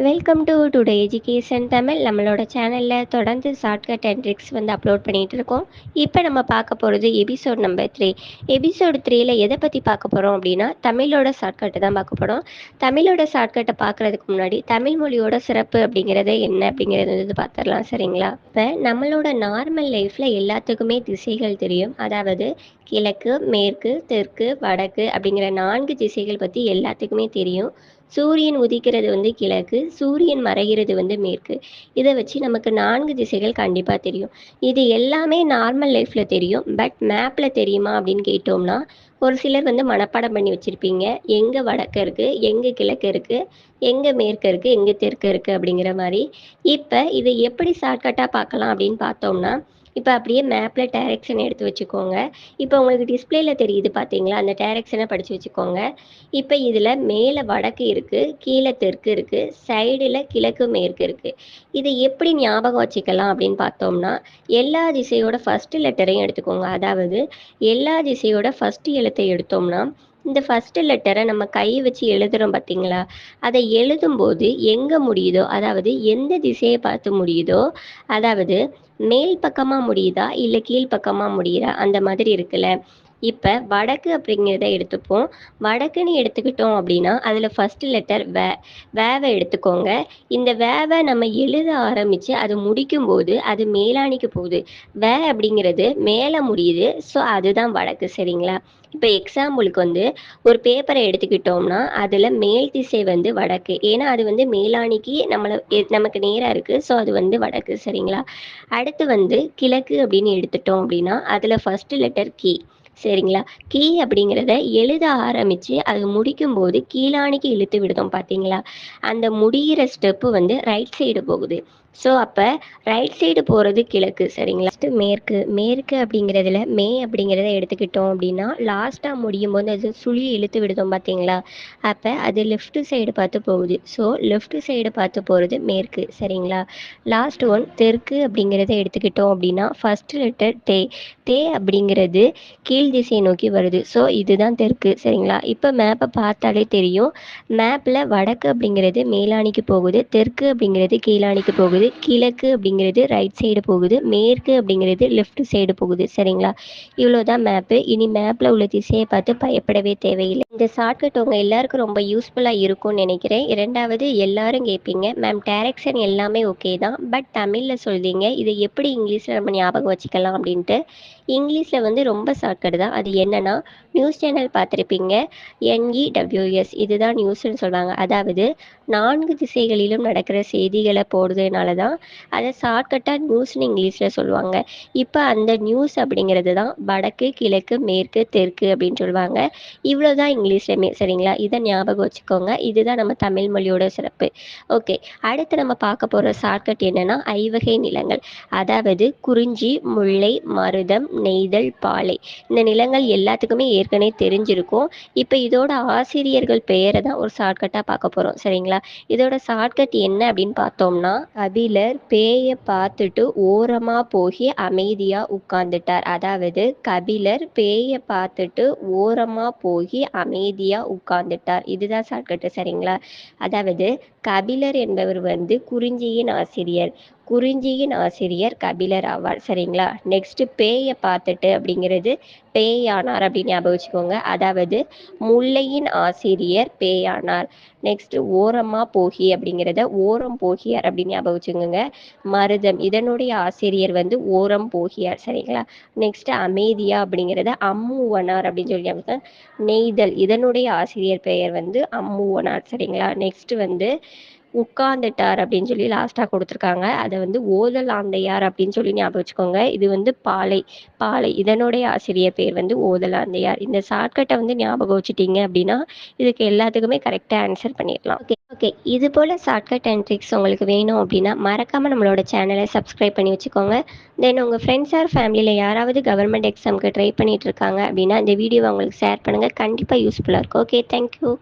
Welcome to today education Tamil. நம்மளோட சேனலில் தொடர்ந்து ஷார்ட்கட் அண்ட் ட்ரிக்ஸ் வந்து அப்லோட் பண்ணிகிட்டு இருக்கோம். இப்போ நம்ம பார்க்க போகிறது எபிசோட் நம்பர் 3. எபிசோடு 3ல் எதை பற்றி பார்க்க போகிறோம் அப்படின்னா தமிழோட ஷார்ட்கட்டை தான் பார்க்க போகிறோம். தமிழோட ஷார்ட்கட்டை பார்க்குறதுக்கு முன்னாடி தமிழ் மொழியோட சிறப்பு அப்படிங்கிறது என்ன அப்படிங்கிறது வந்து பார்த்துடலாம். சரிங்களா? இப்போ நம்மளோட நார்மல் லைஃப்பில் எல்லாத்துக்குமே திசைகள் தெரியும். அதாவது கிழக்கு, மேற்கு, தெற்கு, வடக்கு அப்படிங்கிற 4 திசைகள் பற்றி எல்லாத்துக்குமே தெரியும். சூரியன் உதிக்கிறது வந்து கிழக்கு, சூரியன் மறைகிறது வந்து மேற்கு. இதை வச்சு நமக்கு 4 திசைகள் கண்டிப்பாக தெரியும். இது எல்லாமே நார்மல் லைஃப்பில் தெரியும். பட் மேப்பில் தெரியுமா அப்படின்னு கேட்டோம்னா ஒரு சிலர் வந்து மனப்பாடம் பண்ணி வச்சுருப்பீங்க. எங்கே வடக்கு இருக்குது, எங்கே கிழக்கு இருக்குது, எங்கே மேற்கு இருக்குது, எங்கே தெற்கு இருக்குது அப்படிங்கிற மாதிரி. இப்போ இதை எப்படி ஷார்ட்கட்டாக பார்க்கலாம் அப்படின்னு பார்த்தோம்னா, இப்போ அப்படியே மேப்பில் டைரெக்ஷன் எடுத்து வச்சுக்கோங்க. இப்போ உங்களுக்கு டிஸ்பிளேயில் தெரியுது பார்த்தீங்களா, அந்த டைரெக்ஷனை படித்து வச்சுக்கோங்க. இப்போ இதில் மேலே வடக்கு இருக்குது, கீழே தெற்கு இருக்குது, சைடில் கிழக்கு மேற்கு இருக்குது. இதை எப்படி ஞாபகம் வச்சுக்கலாம் அப்படின்னு பார்த்தோம்னா, எல்லா திசையோட ஃபஸ்ட்டு லெட்டரையும் எடுத்துக்கோங்க. அதாவது எல்லா திசையோட ஃபஸ்ட்டு எழுத்தை எடுத்தோம்னா இந்த ஃபஸ்ட்டு லெட்டரை நம்ம கை வச்சு எழுதுகிறோம் பார்த்தீங்களா, அதை எழுதும்போது எங்கே முடியுதோ, அதாவது எந்த திசையை பார்த்து முடியுதோ, அதாவது மேல் பக்கமாக முடியுதா இல்லை கீழ் பக்கமாக முடியுதா அந்த மாதிரி இருக்குல்ல. இப்போ வடக்கு அப்படிங்கிறத எடுத்துப்போம். வடக்குன்னு எடுத்துக்கிட்டோம் அப்படின்னா அதில் ஃபஸ்ட்டு லெட்டர் வேவை எடுத்துக்கோங்க. இந்த வேவை நம்ம எழுத ஆரம்பித்து அது முடிக்கும்போது அது மேலாணிக்கு போகுது. அப்படிங்கிறது மேலே முடியுது. ஸோ அதுதான் வடக்கு. சரிங்களா? இப்போ எக்ஸாம்பிளுக்கு வந்து ஒரு பேப்பரை எடுத்துக்கிட்டோம்னா அதில் மேல் திசை வந்து வடக்கு. ஏன்னா அது வந்து மேலாணிக்கு நமக்கு நேராக இருக்குது. ஸோ அது வந்து வடக்கு. சரிங்களா? அடுத்து வந்து கிழக்கு அப்படின்னு எடுத்துட்டோம் அப்படின்னா அதில் ஃபஸ்ட்டு லெட்டர் கி. சரிங்களா? கீ அப்படிங்கிறத எழுத ஆரம்பித்து அது முடிக்கும்போது கீழாணிக்கு இழுத்து விடுதோம் பார்த்தீங்களா, அந்த முடிகிற ஸ்டெப்பு வந்து ரைட் சைடு போகுது. ஸோ அப்போ ரைட் சைடு போகிறது கிழக்கு. சரிங்களா? மேற்கு. மேற்கு அப்படிங்கிறதுல மே அப்படிங்கிறத எடுத்துக்கிட்டோம் அப்படின்னா லாஸ்ட்டாக முடியும் போது அது சுழி இழுத்து விடுதோம் பார்த்தீங்களா, அப்போ அது லெஃப்ட் சைடு பார்த்து போகுது. ஸோ லெஃப்ட் சைடு பார்த்து போகிறது மேற்கு. சரிங்களா? லாஸ்ட் ஒன் தெற்கு அப்படிங்கிறத எடுத்துக்கிட்டோம் அப்படின்னா ஃபஸ்ட்டு லெட்டர் தே. தே அப்படிங்கிறது கீழ் திசையை நோக்கி வருது. ஸோ இதுதான் தெற்கு. சரிங்களா? இப்போ மேப்பை பார்த்தாலே தெரியும். மேப்பில் வடக்கு அப்படிங்கிறது மேலாணிக்கு போகுது, தெற்கு அப்படிங்கிறது கீழாணிக்கு போகுது, கிழக்கு அப்படிங்கிறது ரைட் சைடு போகுது, மேற்கு அப்படிங்கிறது லெஃப்ட் சைடு போகுது. சரிங்களா? இவ்வளோதான் மேப்பு. இனி மேப்பில் உள்ள திசையை பார்த்து பயப்படவே தேவையில்லை. இந்த ஷார்ட்கட் உங்கள் எல்லாருக்கும் ரொம்ப யூஸ்ஃபுல்லாக இருக்கும்னு நினைக்கிறேன். இரண்டாவது, எல்லாரும் கேட்பீங்க மேம் டைரக்ஷன் எல்லாமே ஓகே தான், பட் தமிழில் சொல்றீங்க, இதை எப்படி இங்கிலீஷில் நம்ம ஞாபகம் வச்சுக்கலாம் அப்படின்ட்டு. இங்கிலீஷில் வந்து ரொம்ப ஷார்ட்கட் தான். அது என்னென்னா, நியூஸ் சேனல் பார்த்துருப்பீங்க, NEWS, இதுதான் நியூஸ்ன்னு சொல்லுவாங்க. அதாவது 4 திசைகளிலும் நடக்கிற செய்திகளை போடுறதுனால தான் அதை ஷார்ட்கட்டாக நியூஸ்னு இங்கிலீஷில் சொல்லுவாங்க. இப்போ அந்த நியூஸ் அப்படிங்கிறது தான் வடக்கு, கிழக்கு, மேற்கு, தெற்கு அப்படின்னு சொல்லுவாங்க. இவ்வளோ தான் இங்கிலீஷ்லையுமே. சரிங்களா? இதை ஞாபகம் வச்சுக்கோங்க. இதுதான் நம்ம தமிழ் மொழியோட சிறப்பு. ஓகே, அடுத்து நம்ம பார்க்க போகிற ஷார்ட்கட் என்னென்னா ஐவகை நிலங்கள். அதாவது குறிஞ்சி, முல்லை, மருதம், நெய்தல், பாலை. இந்த நிலங்கள் எல்லாத்துக்குமே ஏற்கனவே தெரிஞ்சிருக்கும். இப்போ இதோட ஆசிரியர்கள் பெயரை தான் ஒரு ஷார்ட்கட்டாக பார்க்க போகிறோம். சரிங்களா? இதோட ஷார்ட்கட் என்ன அப்படின்னு பார்த்தோம்னா, கபிலர் பேயை பார்த்துட்டு ஓரமாக போய் அமைதியாக உட்கார்ந்துட்டார். அதாவது கபிலர் பேயை பார்த்துட்டு ஓரமாக போய் அமைதியாக உட்கார்ந்துட்டார். இதுதான் ஷார்ட்கட்டு. சரிங்களா? அதாவது கபிலர் என்பவர் வந்து குறிஞ்சியின் ஆசிரியர். குறிஞ்சியின் ஆசிரியர் கபிலர் ஆவார். சரிங்களா? நெக்ஸ்ட் பேயை பார்த்துட்டு அப்படிங்கிறது பேயானார் அப்படின்னு ஞாபகம் வச்சுக்கோங்க. அதாவது முல்லையின் ஆசிரியர் பேயானார். நெக்ஸ்ட் ஓரமா போகி அப்படிங்கிறத ஓரம் போகியார் அப்படின்னு ஞாபகம் வச்சுக்கோங்க. மருதம், இதனுடைய ஆசிரியர் வந்து ஓரம் போகியார். சரிங்களா? நெக்ஸ்ட் அமைதியா அப்படிங்கிறத அம்முவனார் அப்படின்னு சொல்லி நெய்தல், இதனுடைய ஆசிரியர் பெயர் வந்து அம்முவனார். சரிங்களா? நெக்ஸ்ட் வந்து உட்கார்ந்துட்டார் அப்படின்னு சொல்லி லாஸ்ட்டாக கொடுத்துருக்காங்க. அதை வந்து ஓதல் ஆந்தையார் அப்படின்னு சொல்லி ஞாபகம் வச்சுக்கோங்க. இது வந்து பாலை. பாலை, இதனுடைய ஆசிரியர் பேர் வந்து ஓதல் ஆந்தையார். இந்த ஷார்ட்கட்டை வந்து ஞாபகம் வச்சுட்டீங்க அப்படின்னா இதுக்கு எல்லாத்துக்குமே கரெக்டாக ஆன்சர் பண்ணிடலாம். ஓகே, இது போல் ஷார்ட்கட் அண்ட் ட்ரிக்ஸ் உங்களுக்கு வேணும் அப்படின்னா மறக்காமல் நம்மளோட சேனலை சப்ஸ்கிரைப் பண்ணி வச்சுக்கோங்க. தென் உங்கள் ஃப்ரெண்ட்ஸ் ஆர் ஃபேமிலியில் யாராவது கவர்மெண்ட் எக்ஸாமுக்கு ட்ரை பண்ணிட்டு இருக்காங்க அப்படின்னா இந்த வீடியோவை அவங்களுக்கு ஷேர் பண்ணுங்கள். கண்டிப்பாக யூஸ்ஃபுல்லாக இருக்கும். Okay, thank you.